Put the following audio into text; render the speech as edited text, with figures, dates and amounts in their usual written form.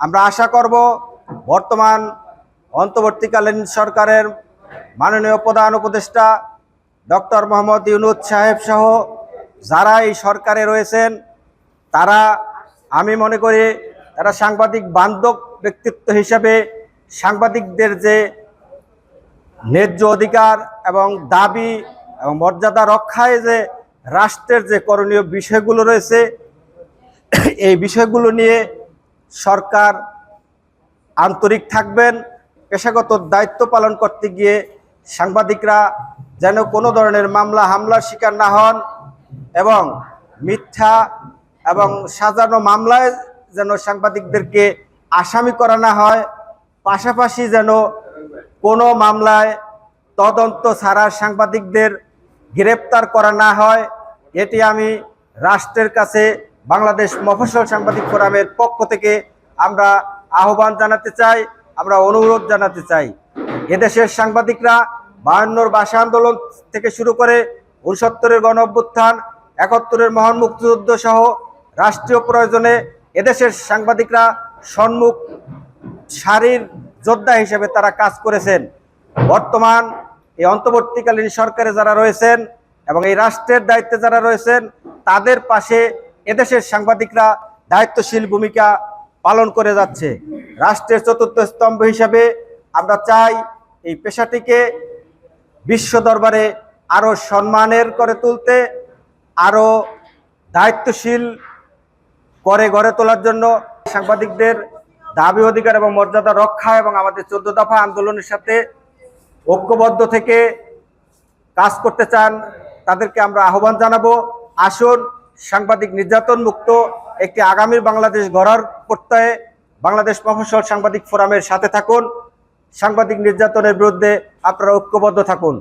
আমরা আশা করব বর্তমান অন্তর্বর্তীকালীন সরকারের মাননীয় প্রধান উপদেষ্টা ডক্টর মোহাম্মদ ইউনূস সাহেব সহ যারা এই সরকারে রয়েছেন তারা, আমি মনে করি তারা সাংবাদিক বান্ধব ব্যক্তিত্ব হিসেবে সাংবাদিকদের যে ন্যায্য অধিকার এবং দাবি এবং মর্যাদা রক্ষায় যে রাষ্ট্রের যে করণীয় বিষয়গুলো রয়েছে এই বিষয়গুলো নিয়ে সরকার আন্তরিক থাকবেন। পেশাগত দায়িত্ব পালন করতে গিয়ে সাংবাদিকরা যেন কোনো ধরনের মামলা হামলার শিকার না হন এবং মিথ্যা এবং সাজানো মামলায় যেন সাংবাদিকদেরকে আসামি করা না হয়, পাশাপাশি যেন কোনো মামলায় তদন্ত ছাড়া সাংবাদিকদের গ্রেপ্তার করা না হয়। এটি আমি রাষ্ট্রের কাছে বাংলাদেশ মফস্বল সাংবাদিক ফোরামের পক্ষ থেকে আমরা আহ্বান জানাতে চাই, আমরা অনুরোধ জানাতে চাই। এদেশের সাংবাদিকরা 52-র ভাষা আন্দোলন থেকে শুরু করে 69-এর গণ অভ্যুত্থান, 71-এর মহান মুক্তিযুদ্ধ সহ রাষ্ট্রীয় প্রয়োজনে এদেশের সাংবাদিকরা সম্মুখ সারির যোদ্ধা হিসেবে তারা কাজ করেছেন। বর্তমান এই অন্তর্বর্তীকালীন সরকারে যারা রয়েছেন এবং এই রাষ্ট্রের দায়িত্বে যারা রয়েছেন তাদের পাশে এদেশের সাংবাদিকরা দায়িত্বশীল ভূমিকা পালন করে যাচ্ছে। রাষ্ট্রের চতুর্থ স্তম্ভ হিসাবে আমরা চাই এই পেশাটিকে বিশ্ব দরবারে আরও সম্মানের করে তুলতে, আরও দায়িত্বশীল করে গড়ে তোলার জন্য সাংবাদিকদের দাবি অধিকার এবং মর্যাদা রক্ষা এবং আমাদের 14 দফা আন্দোলনের সাথে ঐক্যবদ্ধ থেকে কাজ করতে চান তাদেরকে আমরা আহ্বান জানাবো। আসুন সাংবাদিক নির্যাতন মুক্ত একটি আগামীর বাংলাদেশ গড়ার প্রত্যয়ে বাংলাদেশ মফস্বল সাংবাদিক ফোরামের সাথে থাকুন। সাংবাদিক নির্যাতনের বিরুদ্ধে আপনারা ঐক্যবদ্ধ থাকুন।